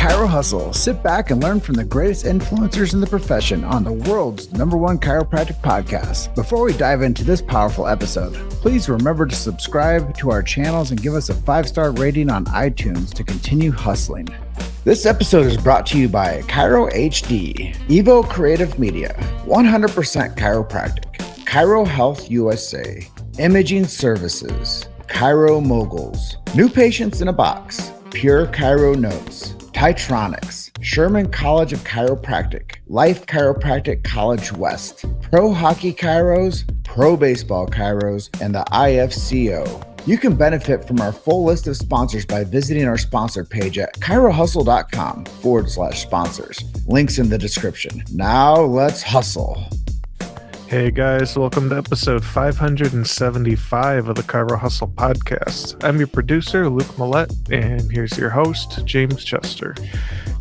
Chiro Hustle. Sit back and learn from the greatest influencers in the profession on the world's #1 chiropractic podcast. Before we dive into this powerful episode, please remember to subscribe to our channels and give us a 5-star rating on iTunes to continue hustling. This episode is brought to you by Chiro HD, Evo Creative Media, 100% Chiropractic, Chiro Health USA, Imaging Services, Chiro Moguls, New Patients in a Box, Pure Chiro Notes, Titronics, Sherman College of Chiropractic, Life Chiropractic College West, Pro Hockey Chiros, Pro Baseball Chiros, and the IFCO. You can benefit from our full list of sponsors by visiting our sponsor page at chirohustle.com/sponsors. Links in the description. Now let's hustle. Hey guys, welcome to episode 575 of the Chiro Hustle podcast. I'm your producer, Luke Millette, and here's your host, James Chester.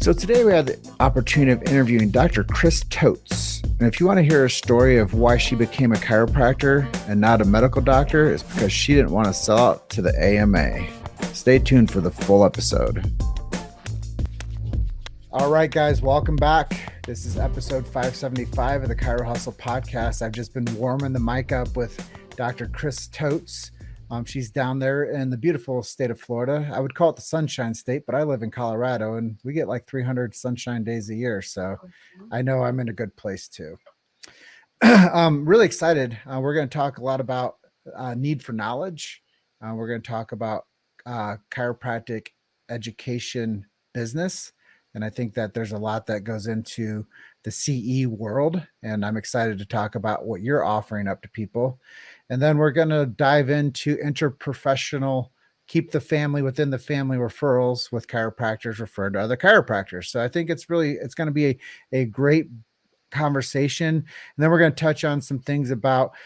So today we have the opportunity of interviewing Dr. Kris Tohtz. And if you want to hear a story of why she became a chiropractor and not a medical doctor, it's because she didn't want to sell out to the AMA. Stay tuned for the full episode. All right, guys, welcome back. This is episode 575 of the Chiro Hustle podcast. I've just been warming the mic up with Dr. Kris Tohtz. She's down there in the beautiful state of Florida. I would call it the Sunshine State, but I live in Colorado and we get like 300 sunshine days a year. So I know I'm in a good place too. I'm really excited. We're going to talk a lot about need for knowledge. We're going to talk about chiropractic education business. And I think that there's a lot that goes into the CE world. And I'm excited to talk about what you're offering up to people. And then we're going to dive into interprofessional, keep the family within the family referrals with chiropractors referred to other chiropractors. So I think it's going to be a great conversation. And then we're going to touch on some things about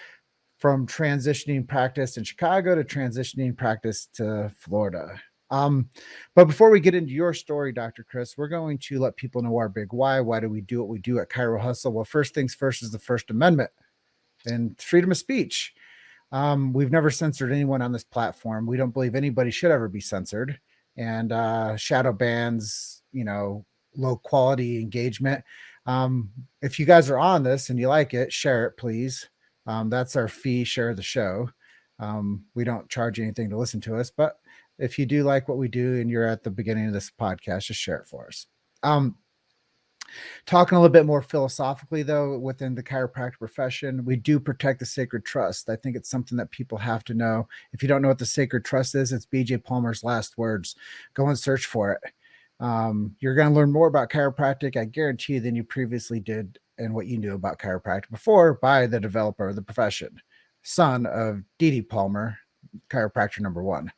from transitioning practice in Chicago to transitioning practice to Florida. But before we get into your story, Dr. Kris, we're going to let people know our big why. Why do we do what we do at Chiro Hustle? Well, first things first is the First Amendment and freedom of speech. We've never censored anyone on this platform. We don't believe anybody should ever be censored. And shadow bans, low quality engagement. If you guys are on this and you like it, share it, please. That's our fee, share the show. We don't charge anything to listen to us, but if you do like what we do and you're at the beginning of this podcast, just share it for us. Talking a little bit more philosophically, though, within the chiropractic profession, we do protect the sacred trust. I think it's something that people have to know. If you don't know what the sacred trust is, it's B.J. Palmer's last words. Go and search for it. You're going to learn more about chiropractic, I guarantee, than you previously did and what you knew about chiropractic before by the developer of the profession, son of D.D. Palmer, chiropractor #1.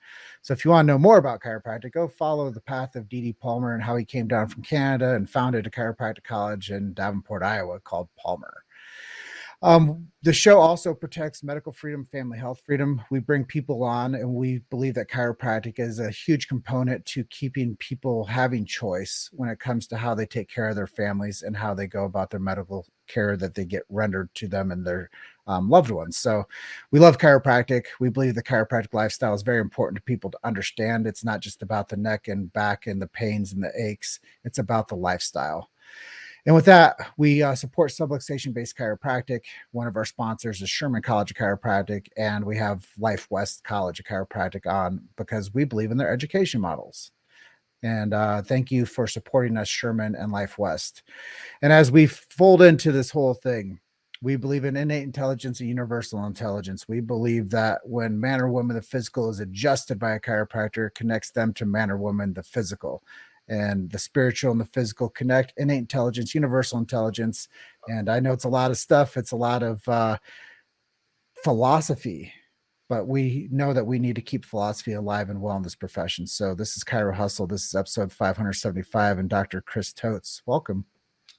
So if you want to know more about chiropractic, go follow the path of D.D. Palmer and how he came down from Canada and founded a chiropractic college in Davenport, Iowa called Palmer. The show also protects medical freedom, family health freedom. We bring people on and we believe that chiropractic is a huge component to keeping people having choice when it comes to how they take care of their families and how they go about their medical care that they get rendered to them and their loved ones. So we love chiropractic. We believe the chiropractic lifestyle is very important to people to understand. It's not just about the neck and back and the pains and the aches. It's about the lifestyle. And with that, we support subluxation-based chiropractic. One of our sponsors is Sherman College of Chiropractic, and we have Life West College of Chiropractic on because we believe in their education models. And thank you for supporting us, Sherman and Life West. And as we fold into this whole thing, we believe in innate intelligence and universal intelligence. We believe that when man or woman, the physical is adjusted by a chiropractor, it connects them to man or woman, the physical. And the spiritual and the physical connect, innate intelligence, universal intelligence. And I know it's a lot of stuff. It's a lot of philosophy, but we know that we need to keep philosophy alive and well in this profession. So this is Chiro Hustle. This is episode 575 and Dr. Kris Tohtz. Welcome.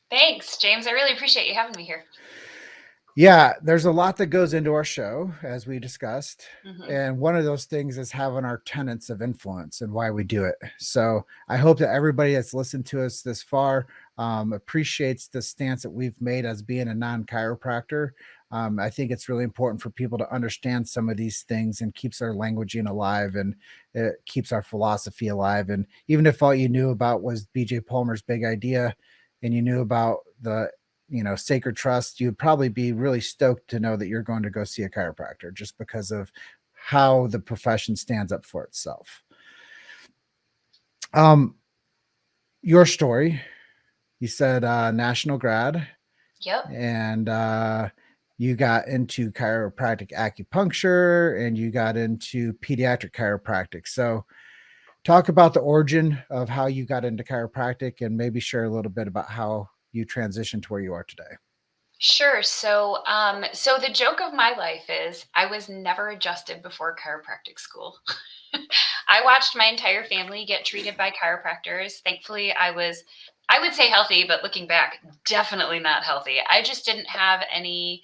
Thanks, James. I really appreciate you having me here. Yeah, there's a lot that goes into our show, as we discussed. And one of those things is having our tenets of influence and why we do it. So I hope that everybody that's listened to us this far appreciates the stance that we've made as being a non-chiropractor. I think it's really important for people to understand some of these things, and keeps our languaging alive, and it keeps our philosophy alive. And even if all you knew about was BJ Palmer's big idea, and you knew about the sacred trust, you'd probably be really stoked to know that you're going to go see a chiropractor, just because of how the profession stands up for itself. Your story, you said national grad. Yep. And you got into chiropractic acupuncture, and you got into pediatric chiropractic. So talk about the origin of how you got into chiropractic, and maybe share a little bit about how you transitioned to where you are today. Sure. So, so the joke of my life is I was never adjusted before chiropractic school. I watched my entire family get treated by chiropractors. Thankfully, I would say healthy, but looking back, definitely not healthy. I just didn't have any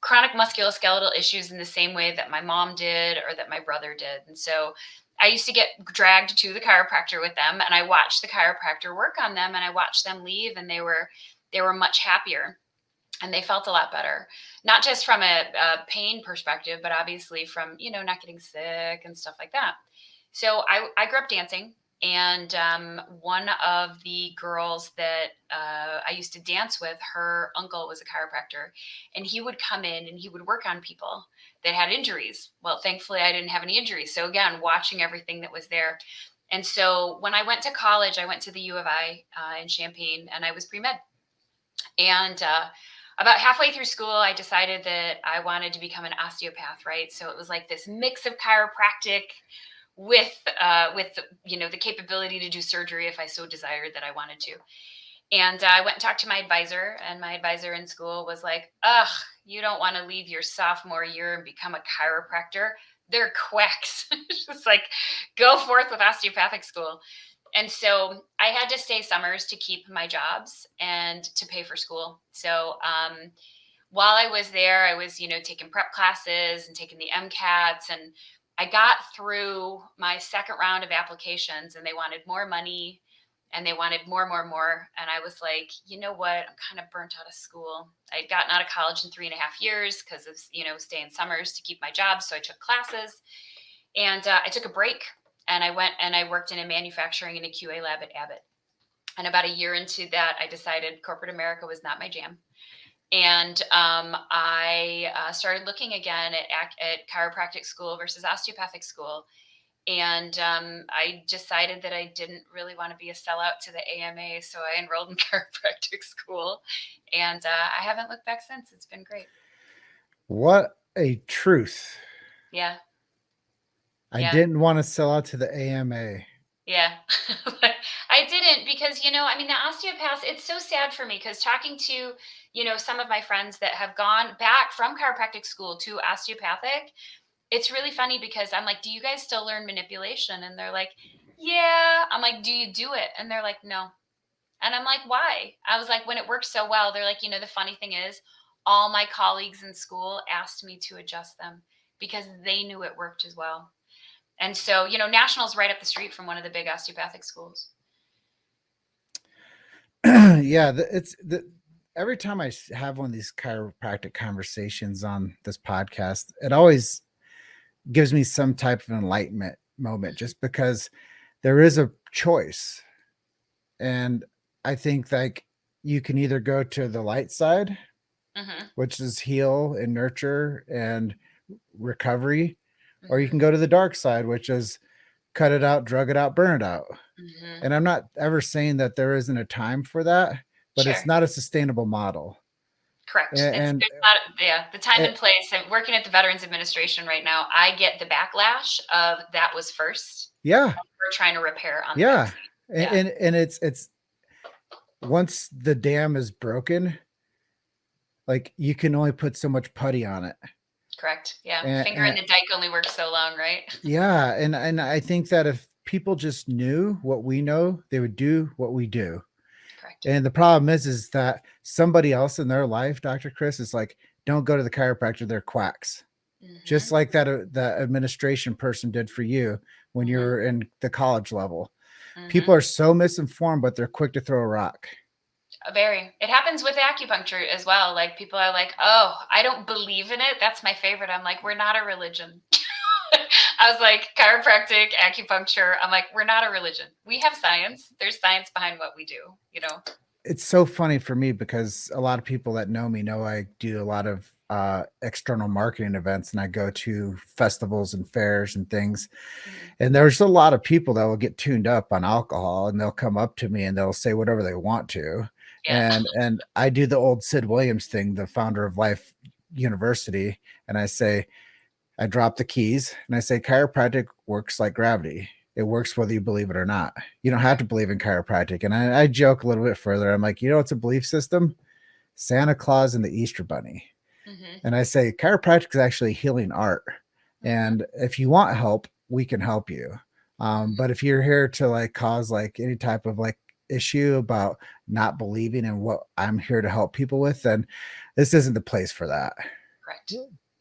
chronic musculoskeletal issues in the same way that my mom did or that my brother did. And so I used to get dragged to the chiropractor with them, and I watched the chiropractor work on them, and I watched them leave, and they were much happier. And they felt a lot better, not just from a pain perspective, but obviously from, not getting sick and stuff like that. So I grew up dancing. And one of the girls that I used to dance with, her uncle was a chiropractor, and he would come in and he would work on people that had injuries. Well, thankfully, I didn't have any injuries. So again, watching everything that was there. And so when I went to college, I went to the U of I in Champaign, and I was pre-med. And about halfway through school, I decided that I wanted to become an osteopath, right? So it was like this mix of chiropractic with the capability to do surgery if I so desired that I wanted to. And I went and talked to my advisor, and my advisor in school was like, ugh, you don't want to leave your sophomore year and become a chiropractor. They're quacks. Just like, go forth with osteopathic school. And so I had to stay summers to keep my jobs and to pay for school. So while I was there, I was, taking prep classes and taking the MCATs, and I got through my second round of applications, and they wanted more money, and they wanted more. And I was like, you know what? I'm kind of burnt out of school. I'd gotten out of college in 3.5 years because of, staying summers to keep my job. So I took classes, and I took a break. And I went and I worked in a manufacturing and a QA lab at Abbott. And about a year into that, I decided corporate America was not my jam. And I started looking again at chiropractic school versus osteopathic school. And I decided that I didn't really want to be a sellout to the AMA. So I enrolled in chiropractic school. And I haven't looked back since. It's been great. What a truth. Yeah. I didn't want to sell out to the AMA. Yeah, I didn't because, the osteopaths, it's so sad for me because talking to, some of my friends that have gone back from chiropractic school to osteopathic, it's really funny because I'm like, do you guys still learn manipulation? And they're like, yeah. I'm like, do you do it? And they're like, no. And I'm like, why? I was like, when it works so well, they're like, the funny thing is all my colleagues in school asked me to adjust them because they knew it worked as well. And so, National's right up the street from one of the big osteopathic schools. Yeah, every time I have one of these chiropractic conversations on this podcast, it always gives me some type of enlightenment moment, just because there is a choice. And I think like you can either go to the light side, which is heal and nurture and recovery, or you can go to the dark side, which is cut it out, drug it out, burn it out. And I'm not ever saying that there isn't a time for that, but It's not a sustainable model. Correct. And the time and place. I'm working at the Veterans Administration right now. I get the backlash of that was first. Yeah. We're trying to repair on that. And it's once the dam is broken, like you can only put so much putty on it. Correct. Yeah. Finger in the dike only works so long, right? Yeah. And I think that if people just knew what we know, they would do what we do. Correct. And the problem is that somebody else in their life, Dr. Kris, is like, don't go to the chiropractor. They're quacks. Just like that administration person did for you when you're in the college level. People are so misinformed, but they're quick to throw a rock. Very. It happens with acupuncture as well. Like people are like, oh, I don't believe in it. That's my favorite. I'm like, we're not a religion. I was like, chiropractic, acupuncture. I'm like, we're not a religion. We have science. There's science behind what we do, you know? It's so funny for me because a lot of people that know me know I do a lot of external marketing events, and I go to festivals and fairs and things. Mhm. And there's a lot of people that will get tuned up on alcohol, and they'll come up to me and they'll say whatever they want to. Yeah. And I do the old Sid Williams thing, the founder of Life University, and I say, I drop the keys and I say, chiropractic works like gravity. It works whether you believe it or not. You don't have to believe in chiropractic. And I joke a little bit further. I'm like, it's a belief system? Santa Claus and the Easter Bunny. Mhm. And I say, chiropractic is actually healing art. Mhm. And if you want help, we can help you. But if you're here to like cause like any type of like issue about not believing in what I'm here to help people with, then this isn't the place for that. Correct.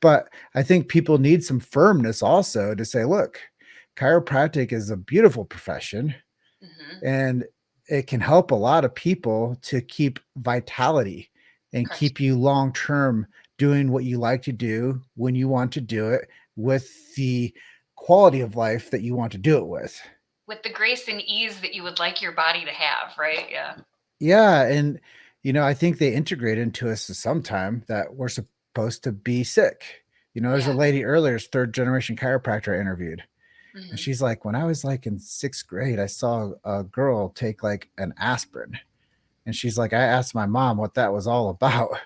But I think people need some firmness also to say, look, chiropractic is a beautiful profession, Mhm. and it can help a lot of people to keep vitality and Correct. keep you long term doing what you like to do when you want to do it with the quality of life that you want to do it with. With the grace and ease that you would like your body to have, right? Yeah. Yeah. And, I think they integrate into us sometime that we're supposed to be sick. There's a Yeah. lady earlier, third generation chiropractor I interviewed. And Mhm. she's like, when I was like in sixth grade, I saw a girl take like an aspirin. And she's like, I asked my mom what that was all about.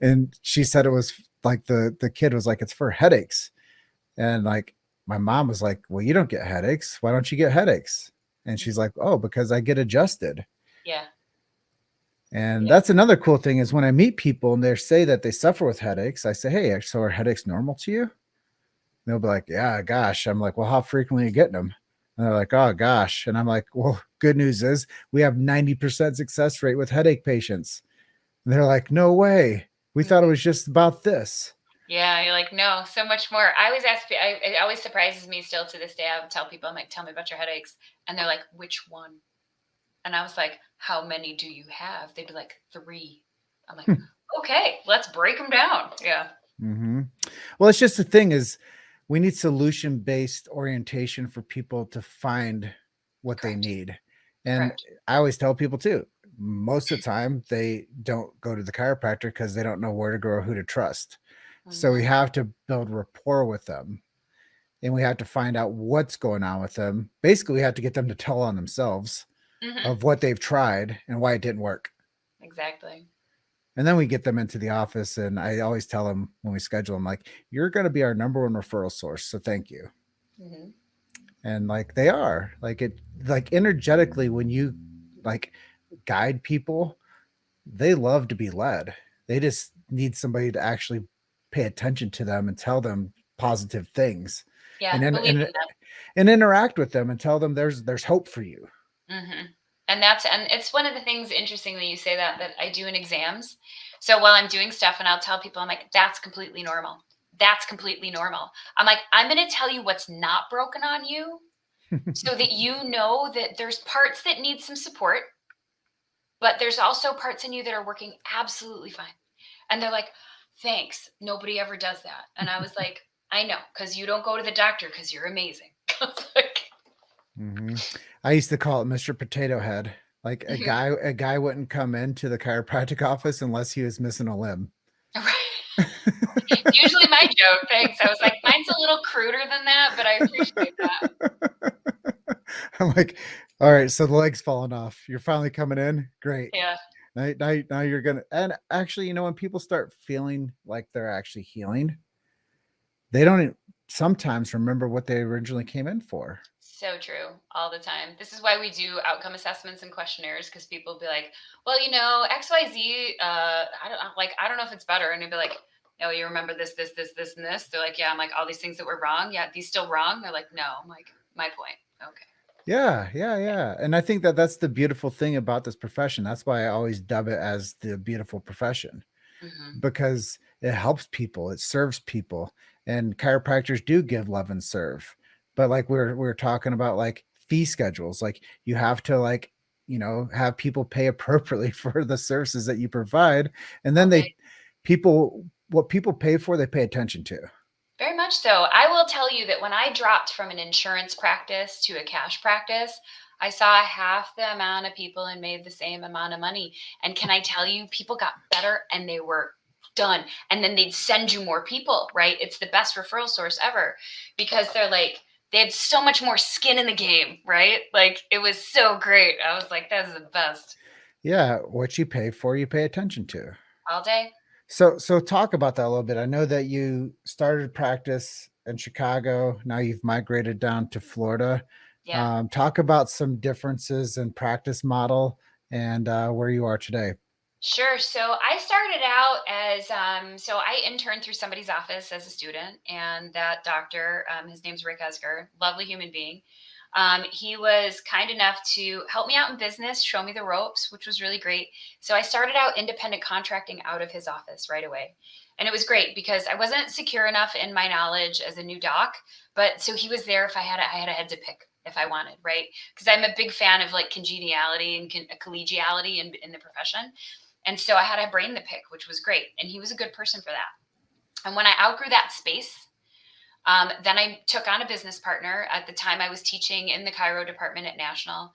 And she said it was like the kid was like, it's for headaches. And like my mom was like, well, you don't get headaches. Why don't you get headaches? And she's like, oh, because I get adjusted. Yeah. And Yeah. that's another cool thing is when I meet people and they say that they suffer with headaches, I say, hey, so are headaches normal to you? And they'll be like, yeah, gosh. I'm like, well, how frequently are you getting them? And they're like, oh, gosh. And I'm like, well, good news is we have 90% success rate with headache patients. And they're like, no way. We thought it Mhm. was just about this. Yeah, you're like, no, so much more. I always ask, it always surprises me still to this day. I would tell people, I'm like, tell me about your headaches. And they're like, which one? And I was like, how many do you have? They'd be like, 3. I'm like, okay, let's break them down. Yeah. Mm-hmm. Well, it's just the thing is we need solution-based orientation for people to find what they Correct. need. And Correct. I always tell people too, most of the time they don't go to the chiropractor because they don't know where to go or who to trust. So we Mhm. have to build rapport with them, and we have to find out what's going on with them. Basically, we have to get them to tell on themselves Mhm. of what they've tried and why it didn't work. Exactly. And then we get them into the office, and I always tell them when we schedule them, like, you're going to be our number one referral source. So thank you. Mhm. And like they are, like it, like energetically, when you like guide people, they love to be led. They just need somebody to actually pay attention to them and tell them positive things, and Yeah, then believe in them. and interact with them and tell them there's hope for you. Mhm. And it's one of the things interesting that you say that I do in exams. So while I'm doing stuff and I'll tell people, I'm like, that's completely normal. That's completely normal. I'm like, I'm going to tell you what's not broken on you so that you know that there's parts that need some support, but there's also parts in you that are working absolutely fine. And they're like, thanks. Nobody ever does that. And I was like, I know, because you don't go to the doctor because you're amazing. I was like, Mhm. I used to call it Mr. Potato Head. Like a guy wouldn't come into the chiropractic office unless he was missing a limb. right. Usually my joke, thanks. I was like, mine's a little cruder than that, but I appreciate that. I'm like, all right, so the leg's falling off. You're finally coming in. Great. Yeah. Now you're gonna. And actually, when people start feeling like they're actually healing, they don't sometimes remember what they originally came in for. So true. All the time. This is why we do outcome assessments and questionnaires because people be like, well, XYZ, I don't know if it's better. And you'd be like, no, you remember this, this, this, this, and this. They're like, yeah. I'm like, all these things that were wrong. Yeah. These still wrong. They're like, no. I'm like, my point. Okay. Yeah. And I think that that's the beautiful thing about this profession. That's why I always dub it as the beautiful profession, Hmm. because it helps people, it serves people, and chiropractors do give love and serve. But like we're talking about like fee schedules, like you have to like have people pay appropriately for the services that you provide. And then Okay. what people pay for, they pay attention to. Very much so. I will tell you that when I dropped from an insurance practice to a cash practice, I saw half the amount of people and made the same amount of money. And can I tell you, people got better and they were done. And then they'd send you more people, right? It's the best referral source ever because they had so much more skin in the game, right? Like it was so great. I was like, that's the best. Yeah, what you pay for, you pay attention to. All day. So talk about that a little bit. I know that you started practice in Chicago. Now you've migrated down to Florida. Yeah. Talk about some differences in practice model and where you are today. Sure. So I started out as so I interned through somebody's office as a student, and that doctor, his name's Rick Esger, lovely human being. He was kind enough to help me out in business, show me the ropes, which was really great. So I started out independent contracting out of his office right away. And it was great because I wasn't secure enough in my knowledge as a new doc, but so he was there if I had a head to pick if I wanted, right? Because I'm a big fan of like congeniality and collegiality in the profession. And so I had a brain to pick, which was great. And he was a good person for that. And when I outgrew that space, then I took on a business partner. At the time, I was teaching in the Chiro department at National,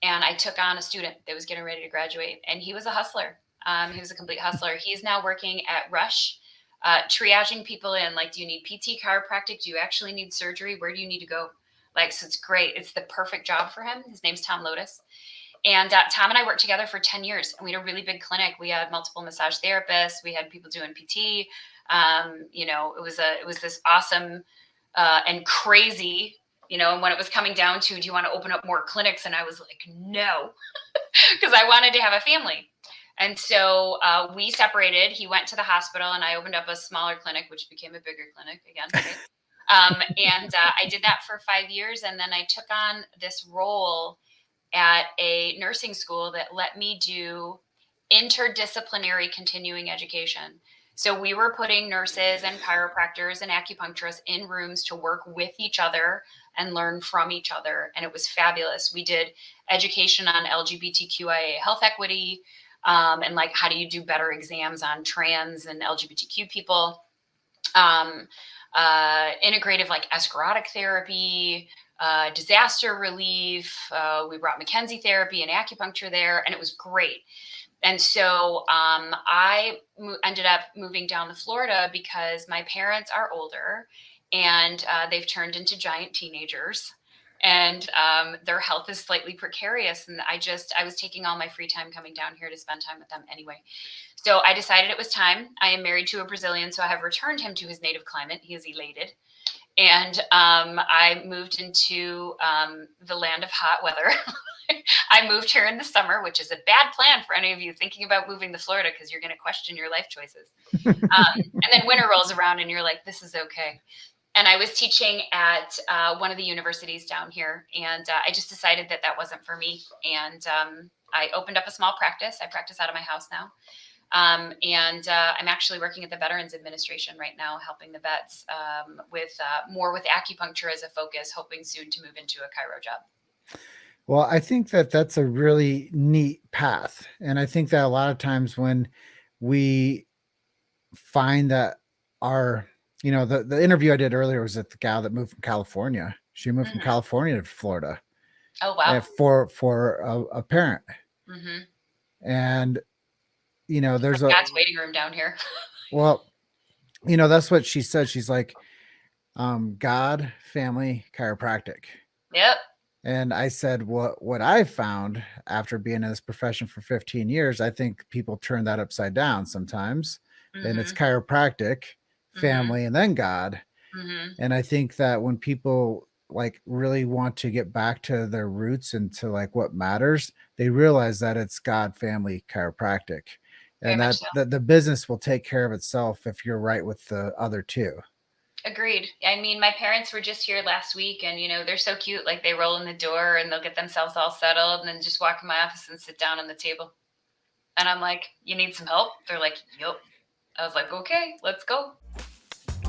and I took on a student that was getting ready to graduate. And he was a hustler. He was a complete hustler. He's now working at Rush, triaging people in. Like, do you need PT, chiropractic? Do you actually need surgery? Where do you need to go? Like, so it's great. It's the perfect job for him. His name's Tom Lotus. And Tom and I worked together for 10 years. And we had a really big clinic. We had multiple massage therapists. We had people doing PT. It was this awesome and crazy, and when it was coming down to, do you want to open up more clinics? And I was like, no, because I wanted to have a family. And so we separated. He went to the hospital and I opened up a smaller clinic, which became a bigger clinic again. Right? I did that for 5 years. And then I took on this role at a nursing school that let me do interdisciplinary continuing education. So we were putting nurses and chiropractors and acupuncturists in rooms to work with each other and learn from each other. And it was fabulous. We did education on LGBTQIA health equity, and like, how do you do better exams on trans and LGBTQ people? Integrative like escharotic therapy, disaster relief. We brought McKenzie therapy and acupuncture there, and it was great. And so I ended up moving down to Florida because my parents are older and they've turned into giant teenagers, and their health is slightly precarious. And I was taking all my free time coming down here to spend time with them anyway. So I decided it was time. I am married to a Brazilian, so I have returned him to his native climate. He is elated. And I moved into the land of hot weather. I moved here in the summer, which is a bad plan for any of you thinking about moving to Florida because you're going to question your life choices. And then winter rolls around and you're like, this is okay. And I was teaching at one of the universities down here. And I just decided that wasn't for me. And I opened up a small practice. I practice out of my house now. I'm actually working at the Veterans Administration right now, helping the vets with acupuncture as a focus, hoping soon to move into a chiro job. Well, I think that that's a really neat path. And I think that a lot of times when we find that the interview I did earlier was at the gal that moved from California. She moved from California to Florida. Oh, wow. For a parent. Mm-hmm. And, there's God's waiting room down here. Well, that's what she said. She's like, God, family, chiropractic. Yep. And I said, what I found after being in this profession for 15 years, I think people turn that upside down sometimes. Mm-hmm. And it's chiropractic, family, and then God. Mm-hmm. And I think that when people like really want to get back to their roots and to like what matters, they realize that it's God, family, chiropractic. And that the business will take care of itself if you're right with the other two. Agreed. I mean, my parents were just here last week and, they're so cute. Like they roll in the door and they'll get themselves all settled and then just walk in my office and sit down on the table. And I'm like, you need some help? They're like, yep. I was like, okay, let's go.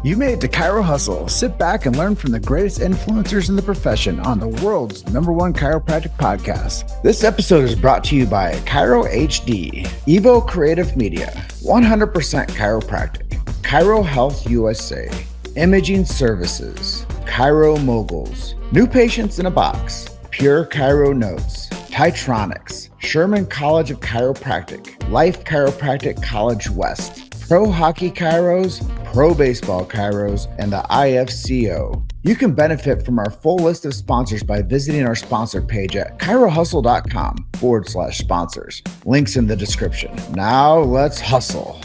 You made it to Chiro Hustle. Sit back and learn from the greatest influencers in the profession on the world's #1 chiropractic podcast. This episode is brought to you by Chiro HD, Evo Creative Media, 100% Chiropractic, Chiro Health USA, Imaging Services, Chiro Moguls, New Patients in a Box, Pure Chiro Notes, Titronics, Sherman College of Chiropractic, Life Chiropractic College West, Pro Hockey Chiros, Pro Baseball Chiros, and the IFCO. You can benefit from our full list of sponsors by visiting our sponsor page at chirohustle.com/sponsors. Links in the description. Now let's hustle.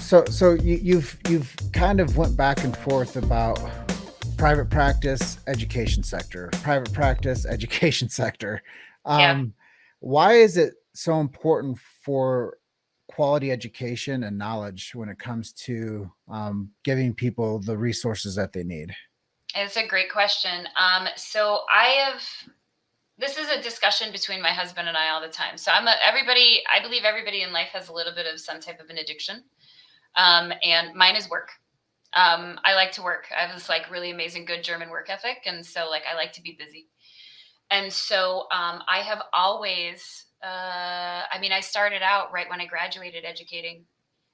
So you've kind of went back and forth about private practice, education sector, private practice, education sector. Why is it so important for quality education and knowledge when it comes to giving people the resources that they need? It's a great question. This is a discussion between my husband and I all the time. So I believe everybody in life has a little bit of some type of an addiction. And mine is work. I like to work. I have this really amazing, good German work ethic. And so I like to be busy. And so I have always, I started out right when I graduated educating,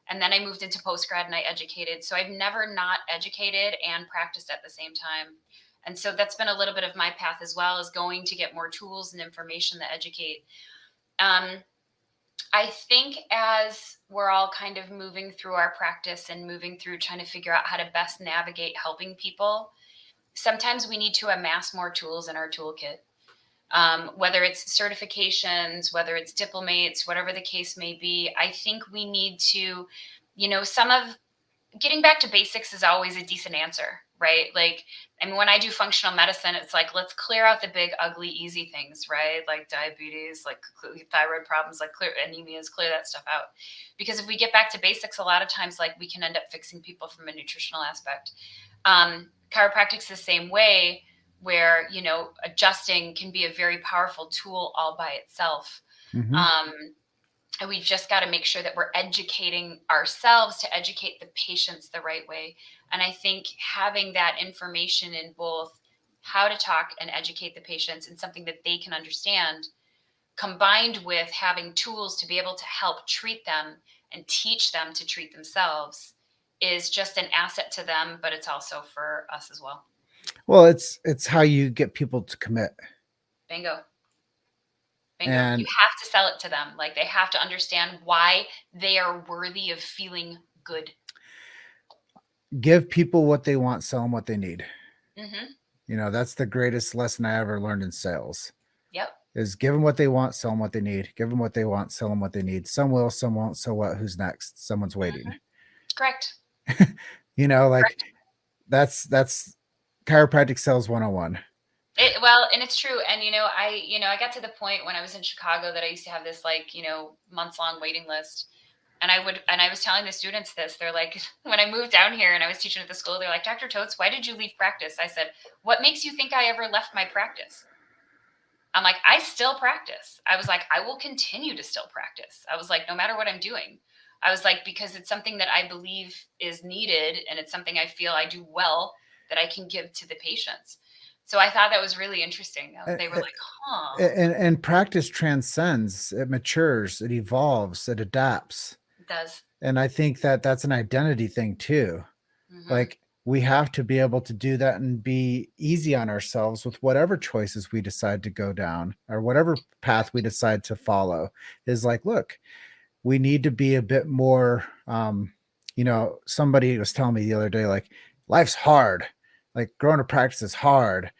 and then I moved into postgrad and I educated. So I've never not educated and practiced at the same time. And so that's been a little bit of my path as well, as going to get more tools and information that educate. I think as we're all kind of moving through our practice and moving through trying to figure out how to best navigate helping people, sometimes we need to amass more tools in our toolkit. Whether it's certifications, whether it's diplomates, whatever the case may be, I think we need to, getting back to basics is always a decent answer, right? When I do functional medicine, it's let's clear out the big, ugly, easy things, right? Like diabetes, thyroid problems, clear anemias, clear that stuff out. Because if we get back to basics, a lot of times, we can end up fixing people from a nutritional aspect. Chiropractic's the same way, where, adjusting can be a very powerful tool all by itself. Mm-hmm. And we've just got to make sure that we're educating ourselves to educate the patients the right way. And I think having that information in both how to talk and educate the patients in something that they can understand, combined with having tools to be able to help treat them and teach them to treat themselves, is just an asset to them, but it's also for us as well. Well, it's how you get people to commit. Bingo. And you have to sell it to them. They have to understand why they are worthy of feeling good. Give people what they want, sell them what they need. Mm-hmm. That's the greatest lesson I ever learned in sales. Yep. Is give them what they want, sell them what they need. Give them what they want, sell them what they need. Some will, some won't. So what? Who's next? Someone's waiting. Mm-hmm. Correct. Correct. That's chiropractic sales 101. And it's true. And, I got to the point when I was in Chicago that I used to have this months long waiting list. And I was telling the students this, they're when I moved down here and I was teaching at the school, they're like, Dr. Tohtz, why did you leave practice? I said, what makes you think I ever left my practice? I'm I still practice. I was I will continue to still practice. I was no matter what I'm doing. I was because it's something that I believe is needed. And it's something I feel I do well that I can give to the patients. So I thought that was really interesting. They were huh. And practice transcends, it matures, it evolves, it adapts. It does. And I think that that's an identity thing too. Mm-hmm. We have to be able to do that and be easy on ourselves with whatever choices we decide to go down or whatever path we decide to follow. Is look, we need to be a bit more, somebody was telling me the other day, life's hard. Growing a practice is hard.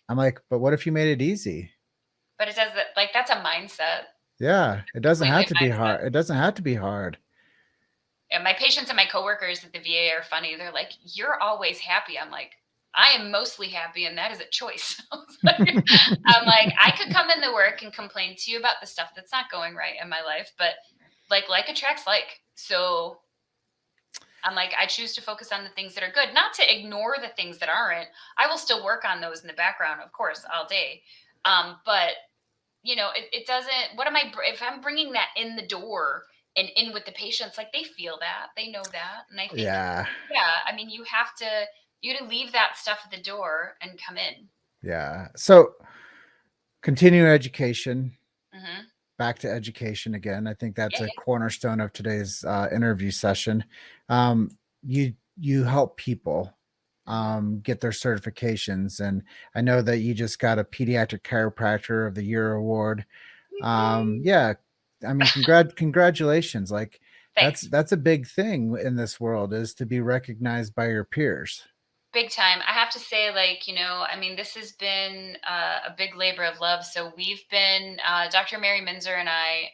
I'm but what if you made it easy? But it does that. That's a mindset. Yeah. It doesn't have to be hard. It doesn't have to be hard. And my patients and my coworkers at the VA are funny. They're you're always happy. I'm I am mostly happy, and that is a choice. I could come into work and complain to you about the stuff that's not going right in my life, but like attracts like. So I'm I choose to focus on the things that are good, not to ignore the things that aren't. I will still work on those in the background, of course, all day. But it doesn't, if I'm bringing that in the door and in with the patients, like they feel that, they know that. And I think, Yeah. I mean, you to leave that stuff at the door and come in. Yeah. So continuing education, Mm-hmm. back to education again. I think that's Yeah, a cornerstone of today's interview session. Um, you help people get their certifications, and I know that you just got a pediatric chiropractor of the year award. Yeah, I mean, congratulations! Like Thanks. that's a big thing in this world, is to be recognized by your peers. Big time. I have to say, like, I mean, this has been a big labor of love. So we've been, Dr. Mary Minzer and I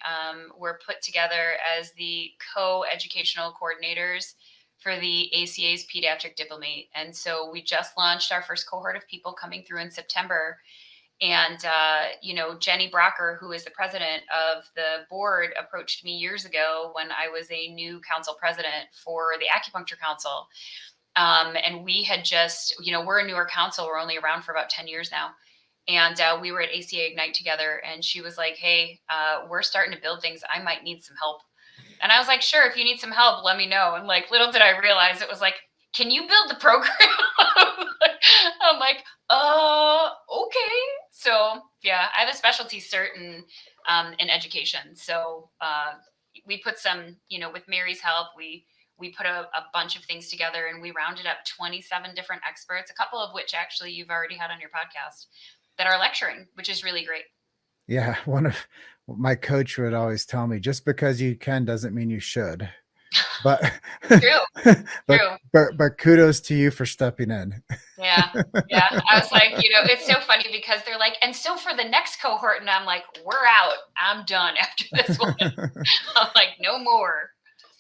were put together as the co-educational coordinators for the ACA's pediatric diplomate. And so we just launched our first cohort of people coming through in September. And, Jenny Brocker, who is the president of the board, approached me years ago when I was a new council president for the Acupuncture Council. And we had just, we're a newer council. We're only around for about 10 years now. And we were at ACA Ignite together. And she was like, hey, we're starting to build things. I might need some help. And I was like, sure, if you need some help, let me know. And like, little did I realize it was like, can you build the program? I'm like, okay. So yeah, I have a specialty cert in education. So we put some, with Mary's help, we put a bunch of things together, and we rounded up 27 different experts, a couple of which actually you've already had on your podcast, that are lecturing, which is really great. Yeah, one of my coach would always tell me, just because you can doesn't mean you should. But True. but kudos to you for stepping in. Yeah. I was like, it's so funny because they're like, and so for the next cohort, and I'm like, we're out. I'm done after this one. I'm like, no more.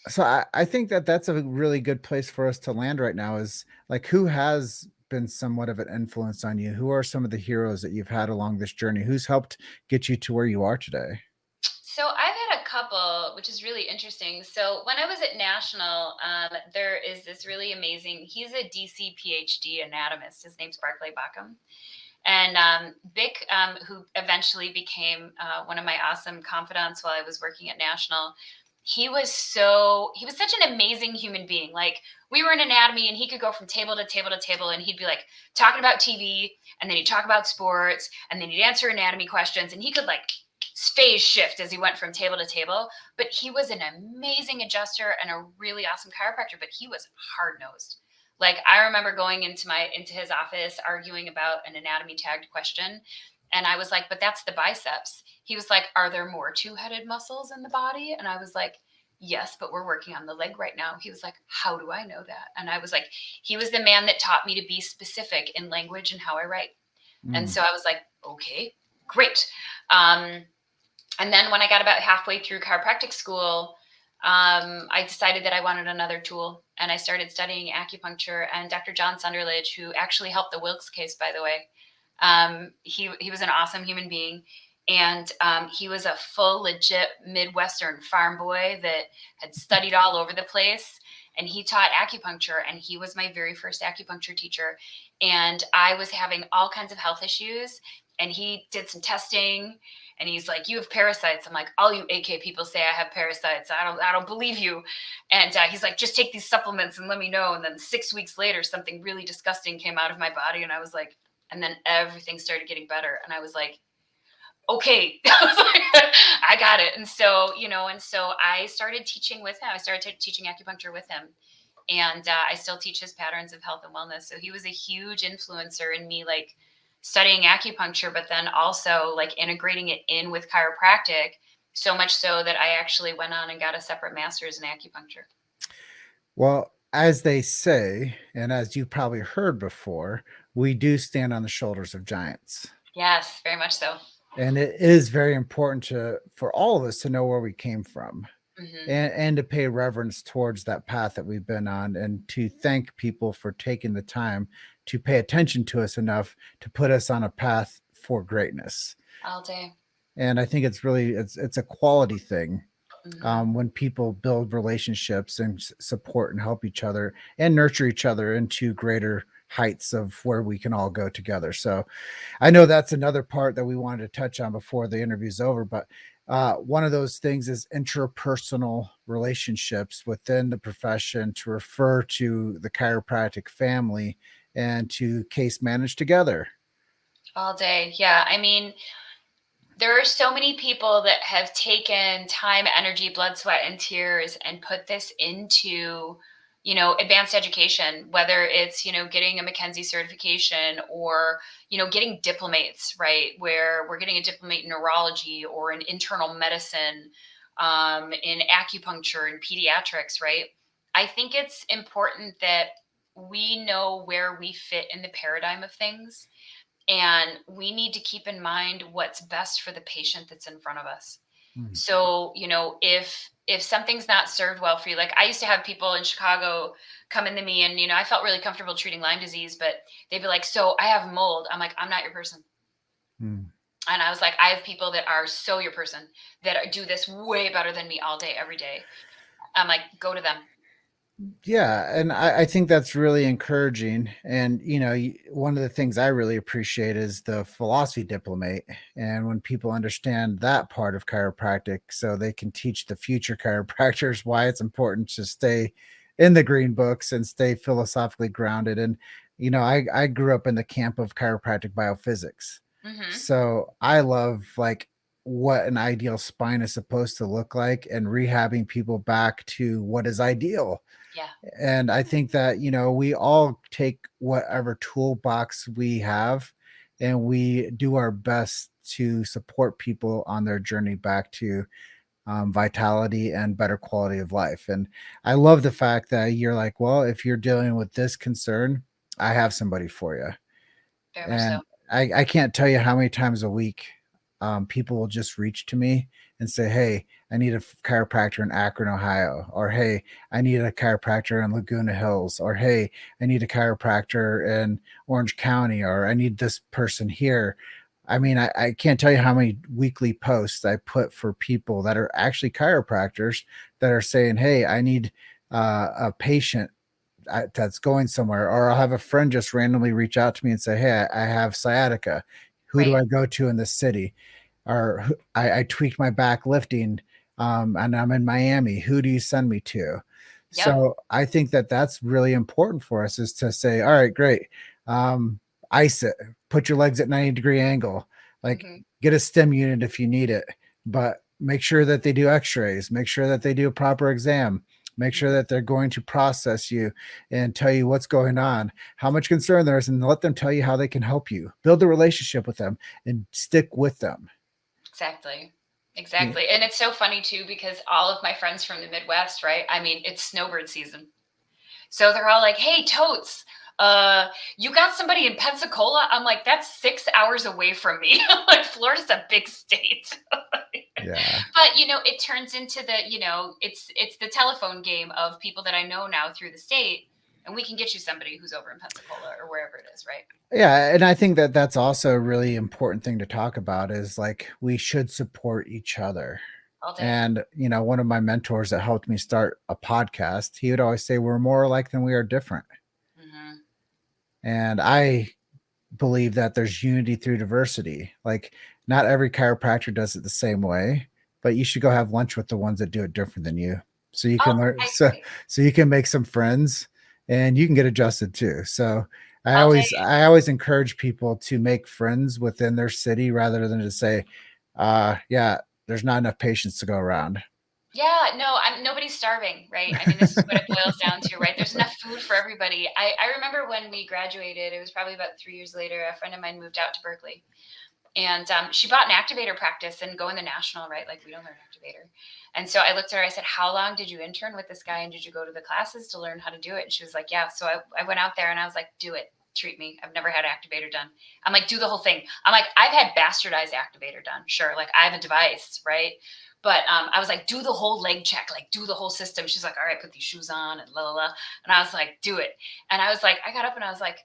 So I think that's a really good place for us to land right now, is like, who has been somewhat of an influence on you? Who are some of the heroes that you've had along this journey? Who's helped get you to where you are today? So I've had a couple, which is really interesting. So when I was at National, there is this really amazing, he's a DC PhD anatomist. His name's Barclay Backham. And Bick, who eventually became one of my awesome confidants while I was working at National, he was such an amazing human being. Like, we were in anatomy, and he could go from table to table to table, and he'd be like talking about TV, and then he'd talk about sports, and then he'd answer anatomy questions, and he could like phase shift as he went from table to table. But he was an amazing adjuster and a really awesome chiropractor, but he was hard-nosed. Like, I remember going into his office arguing about an anatomy tagged question. And I was like, but that's the biceps. He was like, are there more two-headed muscles in the body? And I was like, yes, but we're working on the leg right now. He was like, how do I know that? And I was like, he was the man that taught me to be specific in language and how I write. And so I was like, okay, great. And then when I got about halfway through chiropractic school, I decided that I wanted another tool, and I started studying acupuncture. And Dr. John Sunderledge, who actually helped the Wilkes case, by the way, he was an awesome human being. And he was a full, legit Midwestern farm boy that had studied all over the place. And he taught acupuncture, and he was my very first acupuncture teacher. And I was having all kinds of health issues, and he did some testing. And he's like, you have parasites. I'm like, all you AK people say I have parasites. I don't believe you. And he's like, just take these supplements and let me know. And then 6 weeks later, something really disgusting came out of my body. And I was like, and then everything started getting better. And I was like, okay, I got it. And so, I started teaching with him. I started teaching acupuncture with him. And I still teach his patterns of health and wellness. So he was a huge influencer in me, like, studying acupuncture, but then also like integrating it in with chiropractic, so much so that I actually went on and got a separate master's in acupuncture. Well, as they say, and as you probably heard before, we do stand on the shoulders of giants. Yes, very much so. And it is very important for all of us to know where we came from. Mm-hmm. And to pay reverence towards that path that we've been on, and to thank people for taking the time to pay attention to us enough to put us on a path for greatness. All day. And I think it's a quality thing. Mm-hmm. When people build relationships and support and help each other and nurture each other into greater heights of where we can all go together. So I know that's another part that we wanted to touch on before the interview's over, but one of those things is interpersonal relationships within the profession to refer to the chiropractic family and to case manage together. All day. Yeah. I mean, there are so many people that have taken time, energy, blood, sweat, and tears and put this into, advanced education, whether it's, getting a Mackenzie certification or, getting diplomates, right? Where we're getting a diplomate in neurology or in internal medicine, in acupuncture and pediatrics, right? I think it's important that we know where we fit in the paradigm of things, and we need to keep in mind what's best for the patient that's in front of us. Mm. So, if something's not served well for you, like I used to have people in Chicago come into me and, I felt really comfortable treating Lyme disease, but they'd be like, so I have mold. I'm like, I'm not your person. Mm. And I was like, I have people that are so your person that do this way better than me all day, every day. I'm like, go to them. Yeah, and I think that's really encouraging. And one of the things I really appreciate is the philosophy diplomate, and when people understand that part of chiropractic, so they can teach the future chiropractors why it's important to stay in the green books and stay philosophically grounded. And I grew up in the camp of chiropractic biophysics, Hmm. so I love like what an ideal spine is supposed to look like and rehabbing people back to what is ideal. Yeah. And I think that, we all take whatever toolbox we have and we do our best to support people on their journey back to vitality and better quality of life. And I love the fact that you're like, well, if you're dealing with this concern, I have somebody for you. Very much so. And I can't tell you how many times a week people will just reach to me and say, hey, I need a chiropractor in Akron, Ohio, or hey, I need a chiropractor in Laguna Hills, or hey, I need a chiropractor in Orange County, or I need this person here. I mean, I can't tell you how many weekly posts I put for people that are actually chiropractors that are saying, hey, I need a patient that's going somewhere, or I'll have a friend just randomly reach out to me and say, hey, I have sciatica. Who do Right. I go to in this city? Or I tweaked my back lifting, and I'm in Miami. Who do you send me to? Yep. So I think that that's really important for us, is to say, all right, great. Ice it, put your legs at 90-degree angle, like Hmm. get a stim unit if you need it, but make sure that they do x-rays, make sure that they do a proper exam, make sure that they're going to process you and tell you what's going on, how much concern there is, and let them tell you how they can help you. Build a relationship with them and stick with them. Exactly. Yeah. Exactly. And it's so funny too, because all of my friends from the Midwest, right? I mean, it's snowbird season. So they're all like, hey, Tohtz, you got somebody in Pensacola? I'm like, that's 6 hours away from me. Like, Florida's a big state. Yeah. But it turns into it's the telephone game of people that I know now through the state, and we can get you somebody who's over in Pensacola or wherever it is, right? Yeah, and I think that that's also a really important thing to talk about, is like we should support each other. All day. And one of my mentors that helped me start a podcast, he would always say we're more alike than we are different. Hmm. And I believe that there's unity through diversity. Like not every chiropractor does it the same way, but you should go have lunch with the ones that do it different than you. So you can Oh, learn, I so agree. you can make some friends and you can get adjusted too. So All day. I always encourage people to make friends within their city rather than to say, yeah, there's not enough patients to go around. Yeah, no, nobody's starving, right? I mean, this is what it boils down to, right? There's enough food for everybody. I remember when we graduated, it was probably about 3 years later, a friend of mine moved out to Berkeley, and she bought an activator practice and go in the national, right? Like, we don't learn activator. And so I looked at her, I said, how long did you intern with this guy? And did you go to the classes to learn how to do it? And she was like, yeah. So I went out there and I was like, do it. Treat me. I've never had activator done. I'm like, do the whole thing. I'm like, I've had bastardized activator done. Sure. Like, I have a device, right? But I was like, do the whole leg check, like do the whole system. She's like, all right, put these shoes on and la la la. And I was like, do it. And I was like, I got up and I was like,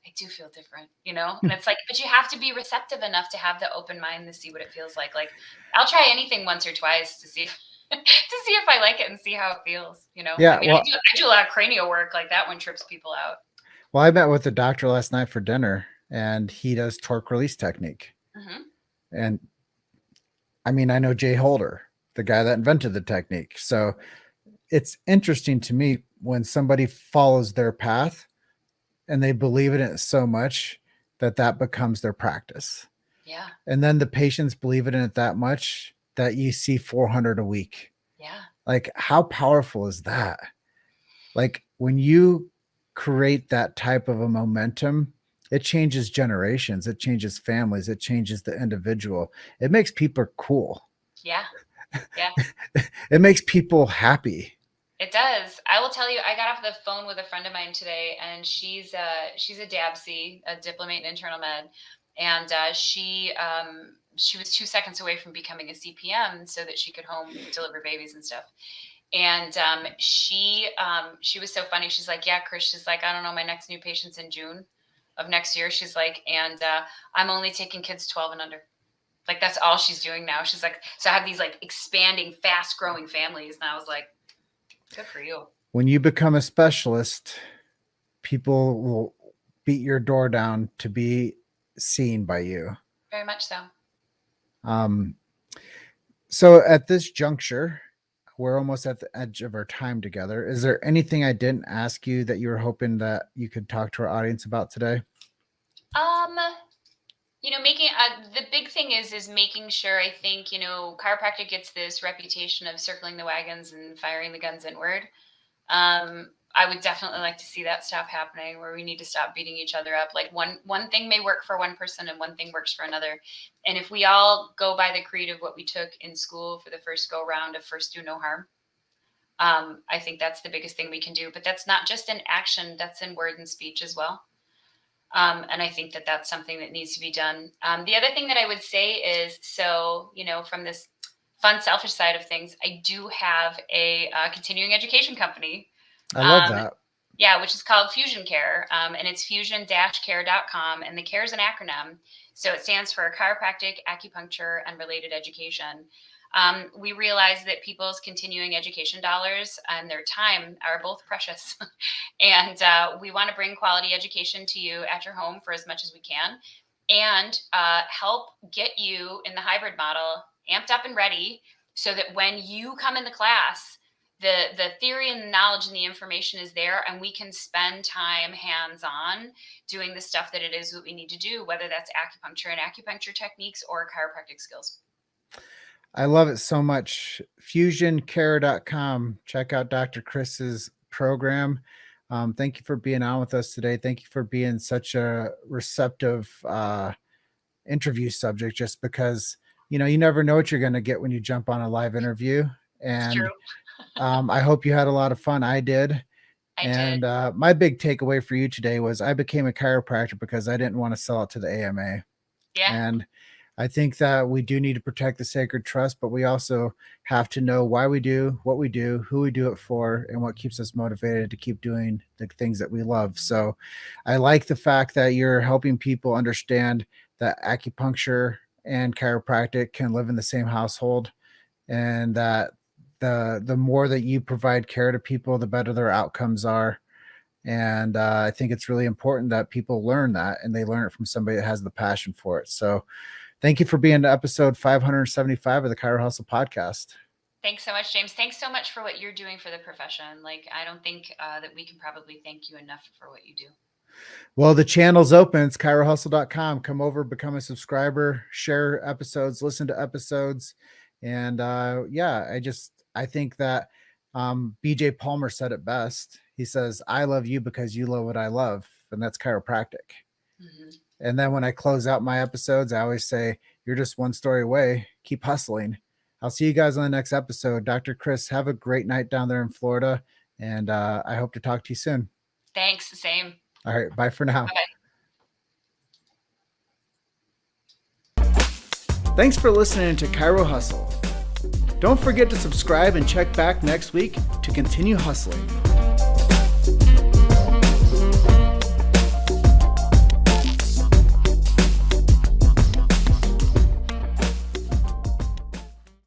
I do feel different, And it's like, but you have to be receptive enough to have the open mind to see what it feels like. Like, I'll try anything once or twice to see if, to see if I like it and see how it feels. I Yeah. mean, I do a lot of cranial work. Like, that one trips people out. Well, I met with the doctor last night for dinner, and he does torque release technique. Hmm. And I mean, I know Jay Holder, the guy that invented the technique. So it's interesting to me when somebody follows their path and they believe in it so much that that becomes their practice. Yeah. And then the patients believe in it that much that you see 400 a week. Yeah. Like, how powerful is that? Like, when you create that type of a momentum, it changes generations, it changes families, it changes the individual. It makes people cool. Yeah. Yeah. It makes people happy. It does. I will tell you, I got off the phone with a friend of mine today, and she's a DABC, a diplomate in internal med, and she was 2 seconds away from becoming a CPM so that she could home deliver babies and stuff. And she was so funny. She's like, yeah, Kris, she's like, I don't know, my next new patient's in June of next year. She's like, and I'm only taking kids 12 and under. Like, that's all she's doing now. She's like, so I have these like expanding, fast growing families. And I was like, good for you. When you become a specialist, people will beat your door down to be seen by you. Very much so. So at this juncture, we're almost at the edge of our time together. Is there anything I didn't ask you that you were hoping that you could talk to our audience about today? Making the big thing is making sure, I think, chiropractic gets this reputation of circling the wagons and firing the guns inward. I would definitely like to see that stop happening, where we need to stop beating each other up. Like one thing may work for one person and one thing works for another. And if we all go by the creed of what we took in school for the first go round of first do no harm, I think that's the biggest thing we can do. But that's not just in action, that's in word and speech as well. And I think that that's something that needs to be done. The other thing that I would say is, from this fun, selfish side of things, I do have a continuing education company. I love that. Yeah, which is called Fusion Care. And it's fusion-care.com. And the CARE is an acronym. So it stands for Chiropractic, Acupuncture, and Related Education. We realize that people's continuing education dollars and their time are both precious. And we want to bring quality education to you at your home for as much as we can, and help get you in the hybrid model amped up and ready, so that when you come into class, the theory and the knowledge and the information is there, and we can spend time hands-on doing the stuff that it is that we need to do, whether that's acupuncture and acupuncture techniques or chiropractic skills. I love it so much. Fusioncare.com. Check out Dr. Kris's program. Thank you for being on with us today. Thank you for being such a receptive interview subject, just because, you never know what you're going to get when you jump on a live interview. And True. I hope you had a lot of fun. I did. I did. My big takeaway for you today was I became a chiropractor because I didn't want to sell it to the AMA. Yeah. And I think that we do need to protect the sacred trust, but we also have to know why we do what we do, who we do it for, and what keeps us motivated to keep doing the things that we love. So I like the fact that you're helping people understand that acupuncture and chiropractic can live in the same household, and that the more that you provide care to people, the better their outcomes are. And I think it's really important that people learn that, and they learn it from somebody that has the passion for it. So thank you for being to episode 575 of the Chiro Hustle podcast. Thanks so much, James. Thanks so much for what you're doing for the profession. Like, I don't think that we can probably thank you enough for what you do. Well, the channel's open. It's chirohustle.com. Come over, become a subscriber, share episodes, listen to episodes. And I think that BJ Palmer said it best. He says, I love you because you love what I love. And that's chiropractic. Mm-hmm. And then when I close out my episodes, I always say, you're just one story away. Keep hustling. I'll see you guys on the next episode. Dr. Kris, have a great night down there in Florida. And I hope to talk to you soon. Thanks. Same. All right. Bye for now. Bye. Thanks for listening to Chiro Hustle. Don't forget to subscribe and check back next week to continue hustling.